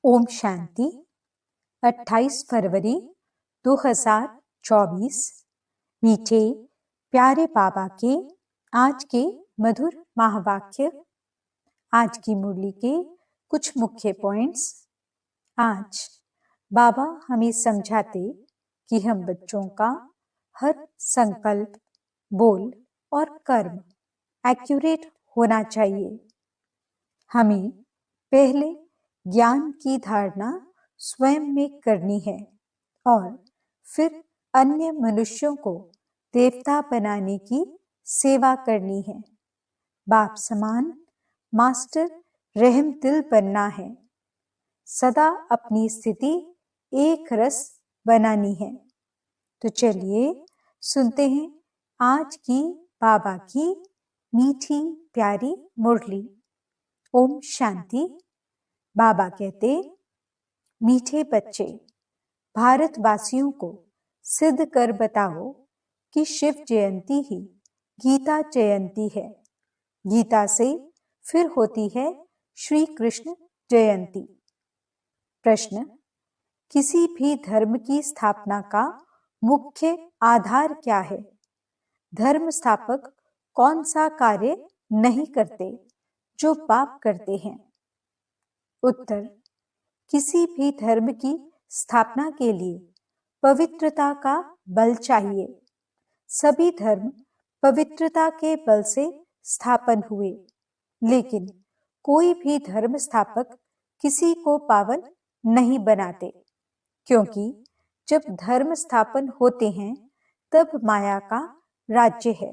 ओम शांति। 28 फरवरी 2024। मीठे प्यारे बाबा के आज के मधुर महावाक्य। आज की मुरली के कुछ मुख्य पॉइंट्स। आज बाबा हमें समझाते कि हम बच्चों का हर संकल्प, बोल और कर्म एक्यूरेट होना चाहिए। हमें पहले ज्ञान की धारणा स्वयं में करनी है और फिर अन्य मनुष्यों को देवता बनाने की सेवा करनी है। बाप समान मास्टर रहम दिल बनना है। सदा अपनी स्थिति एक रस बनानी है। तो चलिए सुनते हैं आज की बाबा की मीठी प्यारी मुरली। ओम शांति। बाबा कहते, मीठे बच्चे, भारतवासियों को सिद्ध कर बताओ कि शिव जयंती ही गीता जयंती है। गीता से फिर होती है श्री कृष्ण जयंती। प्रश्न, किसी भी धर्म की स्थापना का मुख्य आधार क्या है? धर्म स्थापक कौन सा कार्य नहीं करते जो पाप करते हैं? उत्तर, किसी भी धर्म की स्थापना के लिए पवित्रता का बल चाहिए। सभी धर्म पवित्रता के बल से स्थापन हुए, लेकिन कोई भी धर्म स्थापक किसी को पावन नहीं बनाते, क्योंकि जब धर्म स्थापन होते हैं तब माया का राज्य है।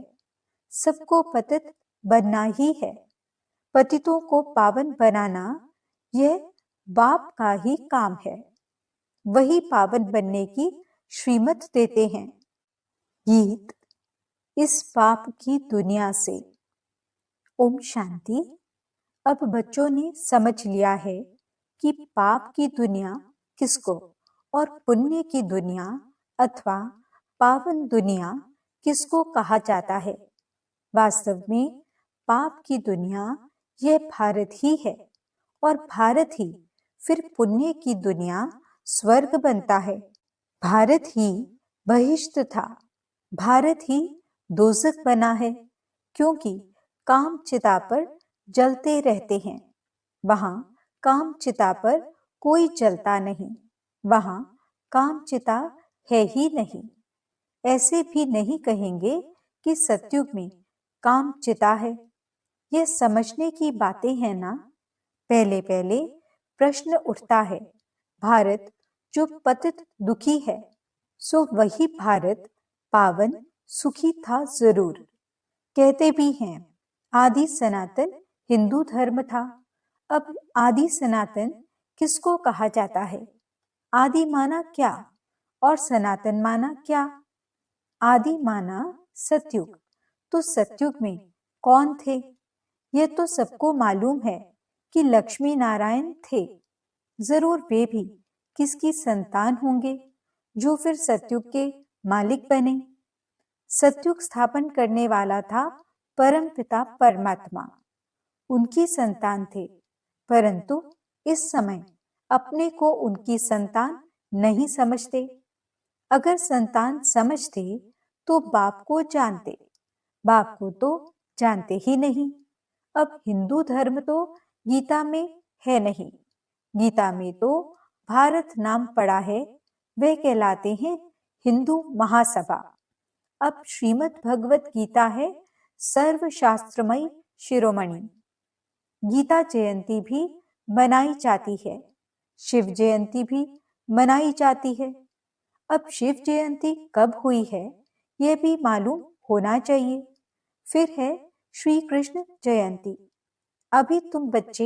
सबको पतित बनना ही है। पतितों को पावन बनाना यह बाप का ही काम है। वही पावन बनने की श्रीमत देते हैं। गीत, इस पाप की दुनिया से। ओम शांति। अब बच्चों ने समझ लिया है कि पाप की दुनिया किसको और पुण्य की दुनिया अथवा पावन दुनिया किसको कहा जाता है। वास्तव में पाप की दुनिया यह भारत ही है और भारत ही फिर पुण्य की दुनिया स्वर्ग बनता है। भारत ही बहिष्ट था, भारत ही दोजख बना है, क्योंकि काम चिता पर जलते रहते हैं। वहां काम चिता पर कोई जलता नहीं, वहां काम चिता है ही नहीं। ऐसे भी नहीं कहेंगे कि सतयुग में काम चिता है। यह समझने की बातें हैं ना। पहले पहले प्रश्न उठता है, भारत जो पतित दुखी है, सो वही भारत पावन सुखी था जरूर। कहते भी हैं आदि सनातन हिंदू धर्म था। अब आदि सनातन किसको कहा जाता है? आदि माना क्या और सनातन माना क्या? आदि माना सतयुग। तो सतयुग में कौन थे? यह तो सबको मालूम है कि लक्ष्मी नारायण थे। जरूर वे भी किसकी संतान होंगे जो फिर सतयुग के मालिक बने। सतयुग स्थापन करने वाला था परम पिता परमात्मा, उनकी संतान थे, परंतु इस समय अपने को उनकी संतान नहीं समझते। अगर संतान समझते तो बाप को जानते, बाप को तो जानते ही नहीं। अब हिंदू धर्म तो गीता में है नहीं। गीता में तो भारत नाम पड़ा है, वे कहलाते हैं हिंदू महासभा। अब श्रीमद् भगवत गीता है सर्वशास्त्रमयी शिरोमणि। गीता जयंती भी मनाई जाती है, शिव जयंती भी मनाई जाती है। अब शिव जयंती कब हुई है यह भी मालूम होना चाहिए। फिर है श्री कृष्ण जयंती। अभी तुम बच्चे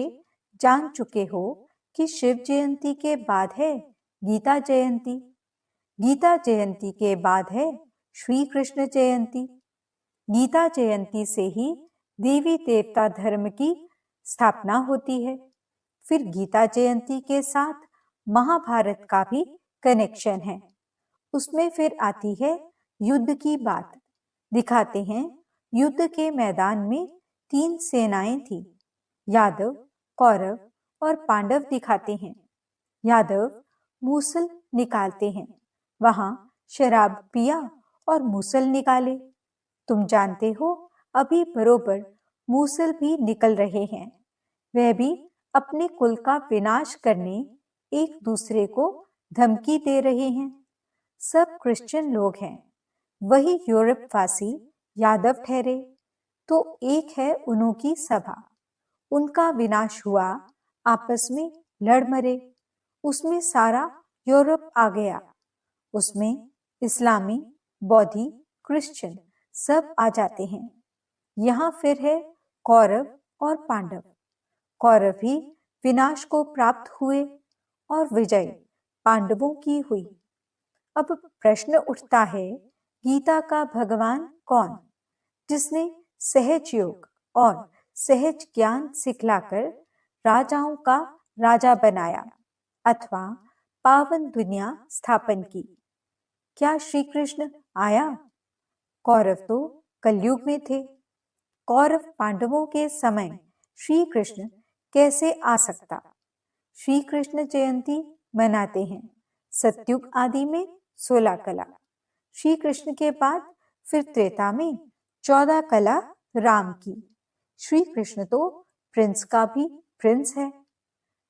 जान चुके हो कि शिव जयंती के बाद है गीता जयंती, गीता जयंती के बाद है श्री कृष्ण जयंती। गीता जयंती से ही देवी देवता धर्म की स्थापना होती है। फिर गीता जयंती के साथ महाभारत का भी कनेक्शन है। उसमें फिर आती है युद्ध की बात। दिखाते हैं युद्ध के मैदान में 3 सेनाएं थी, यादव, कौरव और पांडव दिखाते हैं। यादव मूसल निकालते हैं, वहां शराब पिया और मूसल निकाले। तुम जानते हो अभी बरोबर मूसल भी निकल रहे हैं। वह भी अपने कुल का विनाश करने एक दूसरे को धमकी दे रहे हैं। सब क्रिश्चियन लोग हैं। वही यूरोपवासी यादव ठहरे तो एक है उन्हों सभा। उनका विनाश हुआ, आपस में लड़ मरे। उसमें सारा यूरोप आ गया। उसमें इस्लामी, बौद्धि, क्रिश्चियन सब आ जाते हैं। यहाँ फिर है कौरव और पांडव। कौरव ही विनाश को प्राप्त हुए और विजय पांडवों की हुई। अब प्रश्न उठता है, गीता का भगवान कौन, जिसने सहज योग और सहज ज्ञान सिखलाकर राजाओं का राजा बनाया अथवा पावन दुनिया स्थापन की? क्या श्री कृष्ण आया? कौरव तो कलयुग में थे। कौरव पांडवों के समय श्री कृष्ण कैसे आ सकता? श्री कृष्ण जयंती मनाते हैं सतयुग आदि में 16 कला। श्री कृष्ण के बाद फिर त्रेता में 14 कला राम की। श्री कृष्ण तो प्रिंस का भी प्रिंस है।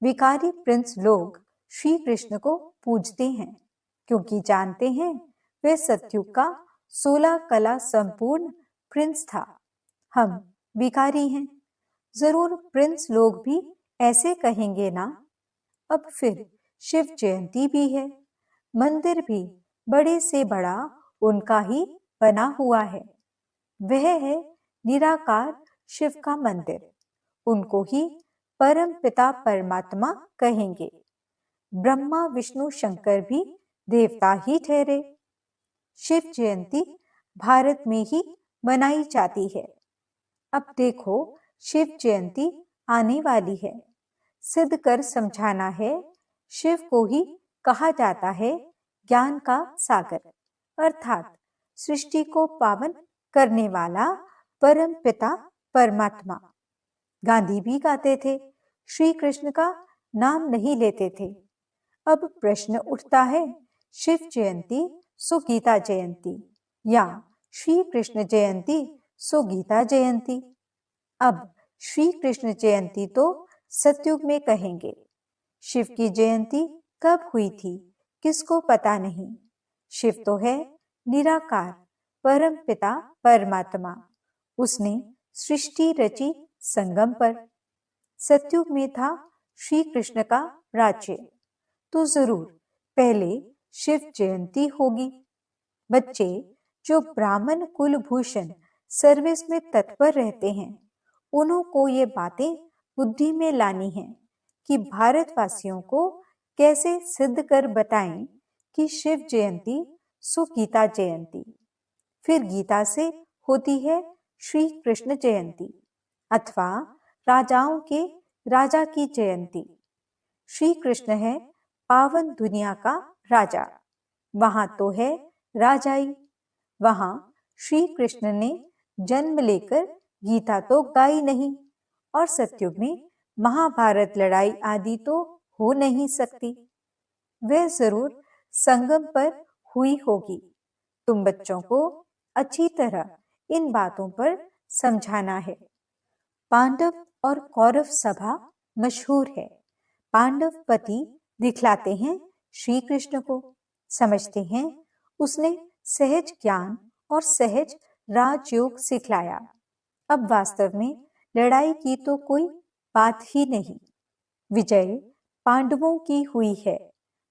विकारी प्रिंस लोग श्री कृष्ण को पूजते हैं क्योंकि जानते हैं वे सतयुग का 16 कला संपूर्ण प्रिंस था। हम विकारी हैं। जरूर प्रिंस लोग भी ऐसे कहेंगे ना। अब फिर शिव जयंती भी है। मंदिर भी बड़े से बड़ा उनका ही बना हुआ है। वह है निराकार शिव का मंदिर। उनको ही परम पिता परमात्मा कहेंगे। ब्रह्मा विष्णु शंकर भी देवता ही ठहरे। शिव जयंती भारत में ही मनाई जाती है। अब देखो शिव जयंती आने वाली है। सिद्ध कर समझाना है। शिव को ही कहा जाता है ज्ञान का सागर, अर्थात सृष्टि को पावन करने वाला परम पिता परमात्मा। गांधी भी गाते थे, श्री कृष्ण का नाम नहीं लेते थे। अब प्रश्न उठता है, शिव जयंती सो गीता जयंती या श्री कृष्ण जयंती सो गीता जयंती? अब श्री कृष्ण जयंती तो सतयुग में कहेंगे। शिव की जयंती कब हुई थी किसको पता नहीं। शिव तो है निराकार परम पिता परमात्मा। उसने सृष्टि रची संगम पर। सतयुग में था श्री कृष्ण का राज्य, तो जरूर पहले शिव जयंती होगी। बच्चे जो ब्राह्मण कुलभूषण सर्विस में तत्पर रहते हैं, उन्हों को ये बातें बुद्धि में लानी है कि भारतवासियों को कैसे सिद्ध कर बताएं कि शिव जयंती सो गीता जयंती। फिर गीता से होती है श्री कृष्ण जयंती अथवा राजाओं के राजा की जयंती। श्री कृष्ण है पावन दुनिया का राजा। वहां तो है राजाई। वहां श्री कृष्ण ने जन्म लेकर गीता तो गाई नहीं, और सतयुग में महाभारत लड़ाई आदि तो हो नहीं सकती। वह जरूर संगम पर हुई होगी। तुम बच्चों को अच्छी तरह इन बातों पर समझाना है। पांडव और कौरव सभा मशहूर है। पांडव पति दिखलाते हैं श्री कृष्ण को। समझते हैं उसने सहज ज्ञान और सहज राजयोग सिखलाया। अब वास्तव में लड़ाई की तो कोई बात ही नहीं। विजय पांडवों की हुई है,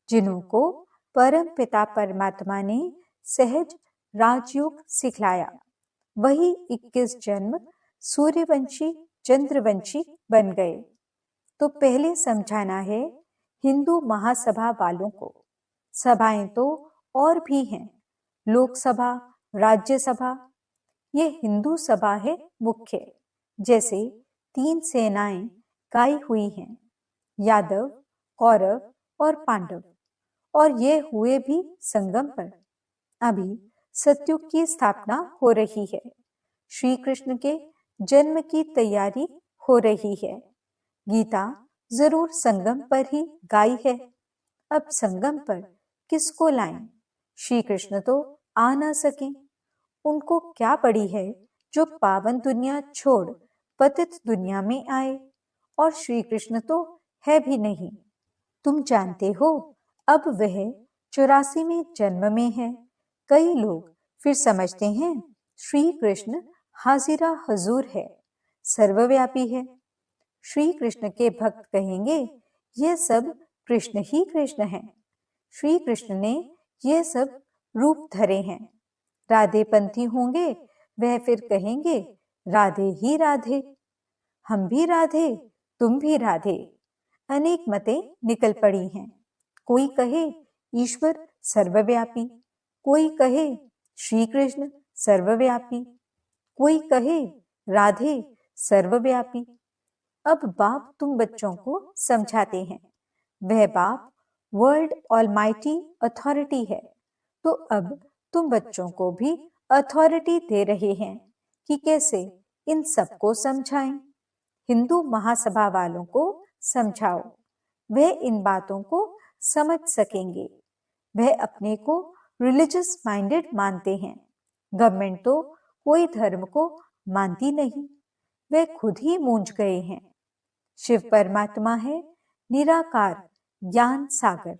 जिन्हों को परम पिता परमात्मा ने सहज राजयोग सिखलाया। वही 21 जन्म सूर्यवंशी चंद्रवंशी बन गए। तो पहले समझाना है हिंदू महासभा वालों को। सभाएं तो और भी हैं, लोकसभा, राज्यसभा। ये हिंदू सभा है मुख्य। जैसे 3 सेनाएं गाई हुई हैं, यादव, कौरव और पांडव, और ये हुए भी संगम पर। अभी सतयुग की स्थापना हो रही है। श्री कृष्ण के जन्म की तैयारी हो रही है। गीता जरूर संगम पर ही गाई है। अब संगम पर किसको लाएं? श्री कृष्ण तो आ ना सके, उनको क्या पड़ी है जो पावन दुनिया छोड़ पतित दुनिया में आए, और श्री कृष्ण तो है भी नहीं। तुम जानते हो, अब वह 84 में जन्म में है। कई लोग फिर समझते हैं श्री कृष्ण हाजिरा हजूर है, सर्वव्यापी है। श्री कृष्ण के भक्त कहेंगे यह सब कृष्ण ही कृष्ण है। श्री कृष्ण ने यह सब रूप धरे हैं। राधे पंथी होंगे, वह फिर कहेंगे राधे ही राधे। हम भी राधे, तुम भी राधे। अनेक मतें निकल पड़ी हैं। कोई कहे ईश्वर सर्वव्यापी, कोई कहे श्री कृष्ण सर्वव्यापी, कोई कहे राधे सर्वव्यापी। अब बाप तुम बच्चों को समझाते हैं। वह बाप वर्ल्ड ऑलमाइटी अथॉरिटी है, तो अब तुम बच्चों को भी अथॉरिटी दे रहे हैं कि कैसे इन सबको समझाएं। हिंदू महासभा वालों को समझाओ, वह इन बातों को समझ सकेंगे। वह अपने को रिलीजियस माइंडेड मानते हैं। गवर्नमेंट तो कोई धर्म को मानती नहीं, वे खुद ही मूंझ गए हैं। शिव परमात्मा है निराकार ज्ञान सागर,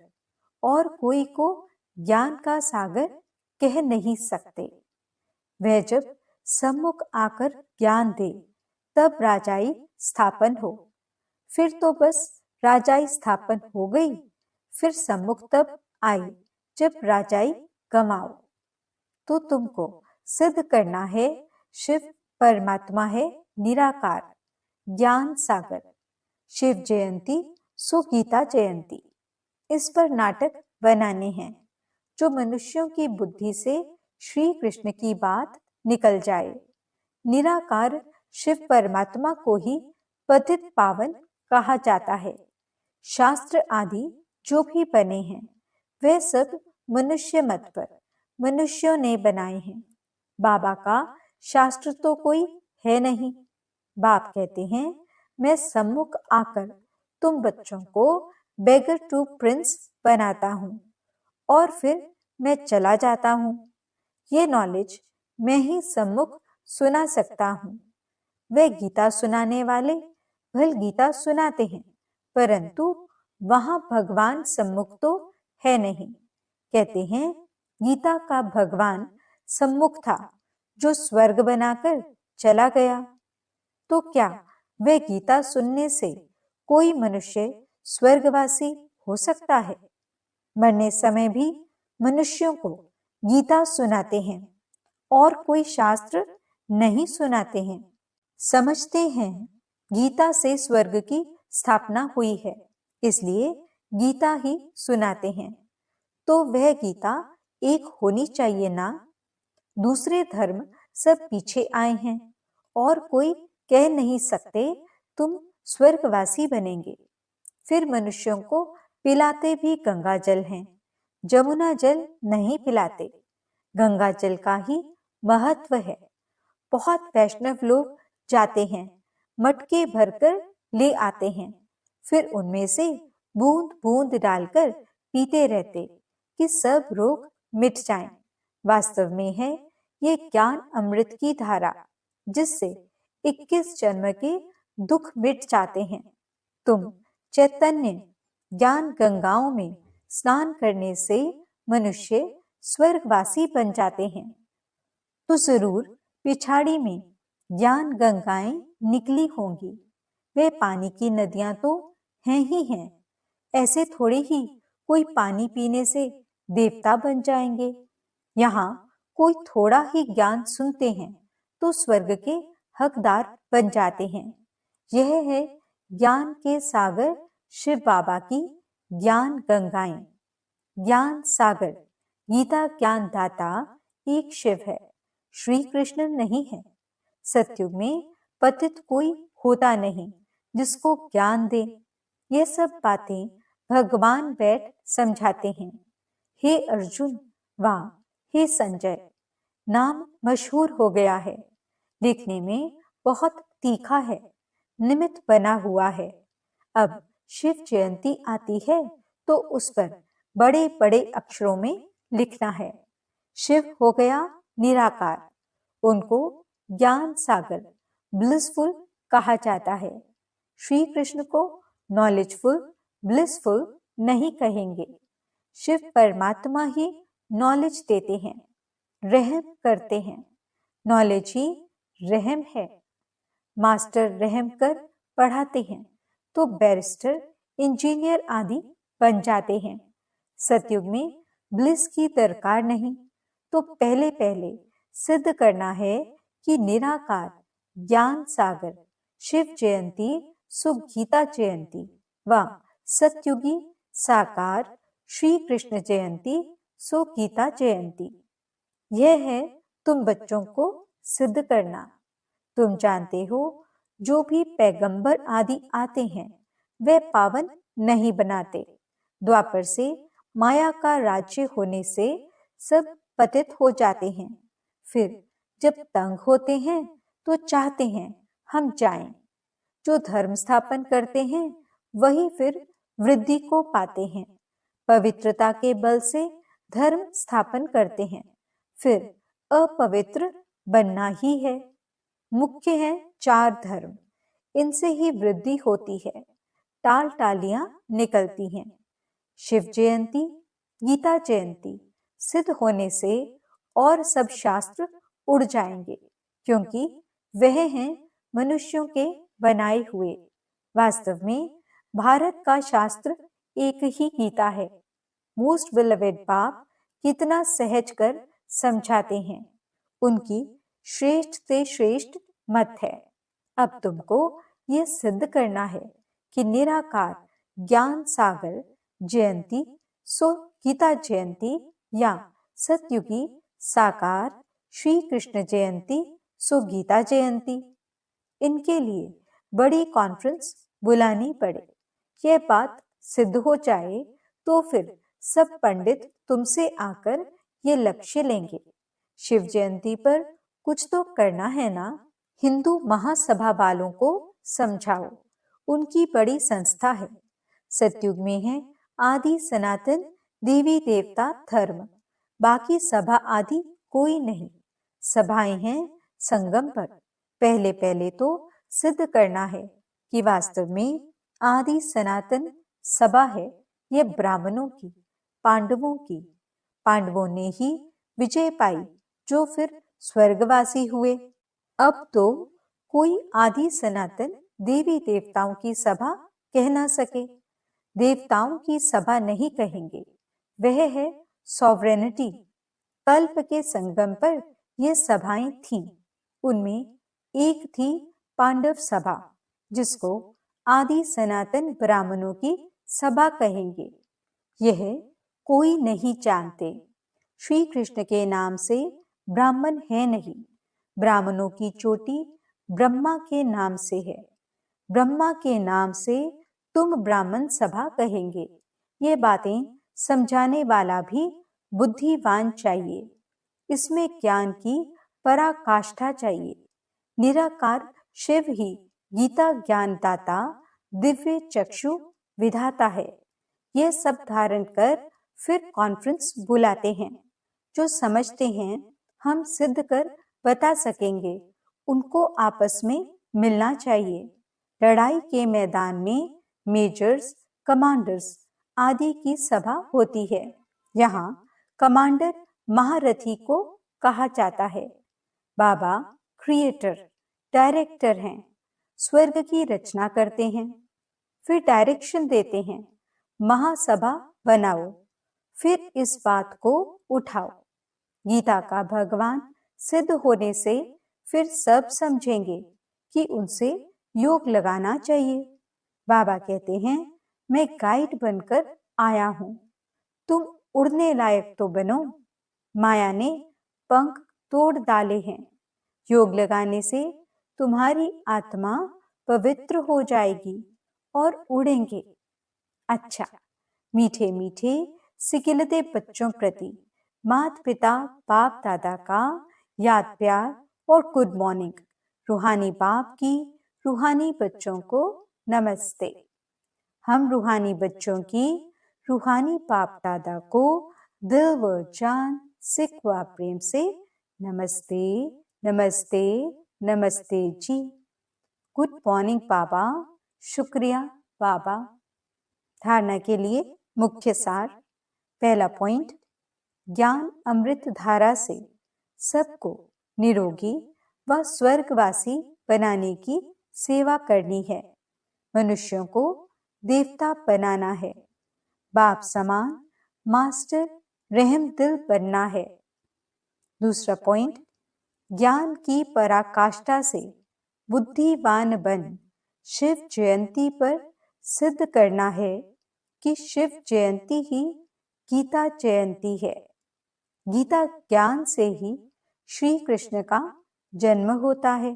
और कोई को ज्ञान का सागर कह नहीं सकते। वह जब सम्मुख आकर ज्ञान दे तब राजाई स्थापन हो, फिर तो बस राजाई स्थापन हो गई। फिर सम्मुख तब आई जब राजाई गंवाओ। तो तुमको सिद्ध करना है शिव परमात्मा है निराकार ज्ञान सागर। शिव जयंती सो गीता जयंती, इस पर नाटक बनाने हैं जो मनुष्यों की बुद्धि से श्री कृष्ण की बात निकल जाए। निराकार शिव परमात्मा को ही पतित पावन कहा जाता है। शास्त्र आदि जो भी बने हैं वे सब मनुष्य मत पर मनुष्यों ने बनाए हैं। बाबा का शास्त्र तो कोई है नहीं। बाप कहते हैं मैं सम्मुख आकर तुम बच्चों को बेगर टू प्रिंस बनाता हूं और फिर मैं चला जाता हूं। ये नॉलेज मैं ही सम्मुख सुना सकता हूं। वे गीता सुनाने वाले भल गीता सुनाते हैं, परंतु वहां भगवान सम्मुख तो है नहीं। कहते हैं गीता का भगवान सम्मुख था जो स्वर्ग बनाकर चला गया। तो क्या वे गीता सुनने से कोई मनुष्य स्वर्गवासी हो सकता है? मरने समय भी मनुष्यों को गीता सुनाते हैं और कोई शास्त्र नहीं सुनाते हैं। समझते हैं गीता से स्वर्ग की स्थापना हुई है, इसलिए गीता ही सुनाते हैं। तो वह गीता एक होनी चाहिए ना। दूसरे धर्म सब पीछे आए हैं और कोई कह नहीं सकते तुम स्वर्गवासी बनेंगे। फिर मनुष्यों को पिलाते भी गंगा जल हैं, जमुना जल नहीं पिलाते। गंगा जल का ही महत्व है। बहुत वैष्णव लोग जाते हैं, मटके भरकर ले आते हैं, फिर उनमें से बूंद बूंद डालकर पीते रहते कि सब रोग मिट जाएं। वास्तव में है ये ज्ञान अमृत की धारा, जिससे 21 जन्म के दुख मिट जाते हैं। तुम चैतन्य ज्ञान गंगाओं में स्नान करने से मनुष्य स्वर्गवासी बन जाते हैं। तो जरूर पिछाड़ी में ज्ञान गंगाएं निकली होंगी। वे पानी की नदियां तो हैं ही हैं। ऐसे थोड़े ही कोई पानी पीने से देवता बन जाएंगे। यहाँ कोई थोड़ा ही ज्ञान सुनते हैं तो स्वर्ग के हकदार बन जाते हैं। यह है ज्ञान के सागर शिव बाबा की ज्ञान गंगाएं। ज्ञान सागर गीता ज्ञान दाता एक शिव है, श्री कृष्ण नहीं है। सतयुग में पतित कोई होता नहीं जिसको ज्ञान दे। ये सब बातें भगवान बैठ समझाते हैं। हे अर्जुन, वाह हे संजय, नाम मशहूर हो गया है, लिखने में बहुत तीखा है, निमित्त बना हुआ है। अब शिव जयंती आती है तो उस पर बड़े बड़े अक्षरों में लिखना है। शिव हो गया निराकार, उनको ज्ञान सागर ब्लिसफुल कहा जाता है। श्री कृष्ण को नॉलेजफुल ब्लिसफुल नहीं कहेंगे। शिव परमात्मा ही नॉलेज देते हैं, रहम करते हैं। नॉलेज ही रहम है। मास्टर रहम कर पढ़ाते हैं तो बैरिस्टर इंजीनियर आदि बन जाते हैं। सतयुग में ब्लिस की दरकार नहीं, तो पहले पहले सिद्ध करना है कि निराकार ज्ञान सागर शिव जयंती सुगीता जयंती व सतयुगी साकार श्री कृष्ण जयंती सुगीता जयंती, यह है तुम बच्चों को सिद्ध करना। तुम जानते हो जो भी पैगंबर आदि आते हैं वे पावन नहीं बनाते। द्वापर से माया का राज्य होने से सब पतित हो जाते हैं। फिर जब तंग होते हैं तो चाहते हैं हम जाएं। जो धर्म स्थापन करते हैं वही फिर वृद्धि को पाते हैं। पवित्रता के बल से धर्म स्थापन करते हैं, फिर अपवित्र बनना ही है। मुख्य है 4 धर्म, इनसे ही वृद्धि होती है, टाल टालियां निकलती हैं। शिव जयंती गीता जयंती सिद्ध होने से और सब शास्त्र उड़ जाएंगे, क्योंकि वह हैं मनुष्यों के बनाए हुए। वास्तव में भारत का शास्त्र एक ही गीता है। मोस्ट बिलवेड बाप कितना सहज कर समझाते हैं। उनकी श्रेष्ठ से श्रेष्ठ मत है। अब तुमको यह सिद्ध करना है कि निराकार ज्ञान सागर जयंती सो गीता जयंती या सतयुगी साकार श्री कृष्ण जयंती सो गीता जयंती, इनके लिए बड़ी कॉन्फ्रेंस बुलानी पड़े। यह बात सिद्ध हो जाए तो फिर सब पंडित तुमसे आकर ये लक्ष्य लेंगे। शिव जयंती पर कुछ तो करना है ना। हिंदू महासभा वालों को समझाओ, उनकी बड़ी संस्था है। सतयुग में है आदि सनातन देवी देवता धर्म, बाकी सभा आदि कोई नहीं। सभाएं हैं संगम पर। पहले पहले तो सिद्ध करना है कि वास्तव में आदि सनातन सभा है यह ब्राह्मणों की, पांडवों की। पांडवों ने ही विजय पाई जो फिर स्वर्गवासी हुए। अब तो कोई आदि सनातन देवी देवताओं की सभा कह ना सके। देवताओं की सभा नहीं कहेंगे, वह है सॉवरेनिटी। कल्प के संगम पर यह सभाएं थीं। उनमें एक थी पांडव सभा, जिसको आदि सनातन ब्राह्मणों की सभा कहेंगे। यह कोई नहीं जानते। श्री कृष्ण के नाम से ब्राह्मण है नहीं। ब्राह्मणों की चोटी ब्रह्मा के नाम से है। ब्रह्मा के नाम से तुम ब्राह्मण सभा कहेंगे। ये बातें समझाने वाला भी बुद्धिवान चाहिए। इसमें ज्ञान की पराकाष्ठा चाहिए। निराकार शिव ही गीता ज्ञानदाता दिव्य चक्षु विधाता है। यह सब धारण कर फिर कॉन्फ्रेंस बुलाते हैं। जो समझते हैं हम सिद्ध कर बता सकेंगे, उनको आपस में मिलना चाहिए। लड़ाई के मैदान में मेजर्स, कमांडर्स आदि की सभा होती है। यहाँ कमांडर महारथी को कहा जाता है। बाबा क्रिएटर, डायरेक्टर हैं। स्वर्ग की रचना करते हैं, फिर डायरेक्शन देते हैं। महासभा बनाओ, फिर इस बात को उठाओ। गीता का भगवान सिद्ध होने से फिर सब समझेंगे कि उनसे योग लगाना चाहिए। बाबा कहते हैं, मैं गाइड बनकर आया हूं, तुम उड़ने लायक तो बनो। माया ने पंख तोड़ डाले हैं। योग लगाने से तुम्हारी आत्मा पवित्र हो जाएगी और उड़ेंगे। अच्छा, मीठे मीठे सिकिलते बच्चों प्रति माता पिता बाप दादा का याद प्यार और गुड मॉर्निंग। रूहानी बाप की रूहानी बच्चों को नमस्ते। हम रूहानी बच्चों की रूहानी बाप दादा को दिल व जान सिख व प्रेम से नमस्ते, नमस्ते, नमस्ते जी। गुड मॉर्निंग बाबा। शुक्रिया बाबा। धारणा के लिए मुख्य सार। पहला पॉइंट, ज्ञान अमृत धारा से सबको निरोगी व स्वर्गवासी बनाने की सेवा करनी है। मनुष्यों को देवता बनाना है। बाप समान मास्टर रहम दिल बनना है। दूसरा पॉइंट, ज्ञान की पराकाष्ठा से बुद्धिवान बन शिव जयंती पर सिद्ध करना है कि शिव जयंती ही गीता जयंती है। गीता ज्ञान से ही श्री कृष्ण का जन्म होता है।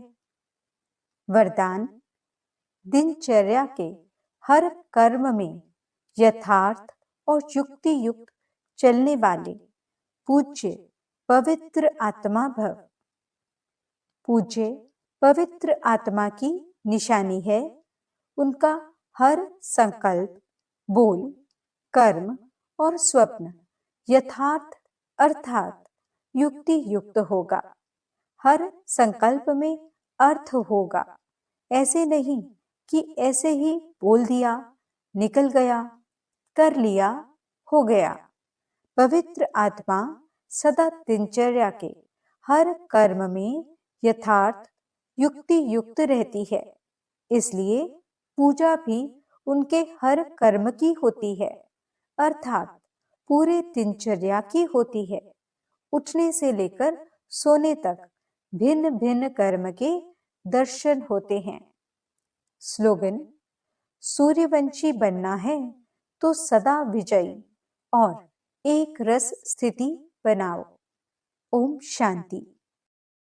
वरदान, दिनचर्या के हर कर्म में यथार्थ और युक्ति युक्त चलने वाले पूज्य पवित्र आत्मा भव। पूज्य पवित्र आत्मा की निशानी है उनका हर संकल्प, बोल, कर्म और स्वप्न यथार्थ अर्थात युक्ति युक्त होगा। हर संकल्प में अर्थ होगा। ऐसे नहीं कि ऐसे ही बोल दिया, निकल गया, कर लिया, हो गया। पवित्र आत्मा सदा दिनचर्या के हर कर्म में यथार्थ युक्ति युक्त रहती है। इसलिए पूजा भी उनके हर कर्म की होती है, अर्थात पूरे दिनचर्या की होती है। उठने से लेकर सोने तक भिन्न भिन्न कर्म के दर्शन होते हैं। स्लोगन, सूर्यवंशी बनना है तो सदा विजयी और एक रस स्थिति बनाओ। ओम शांति।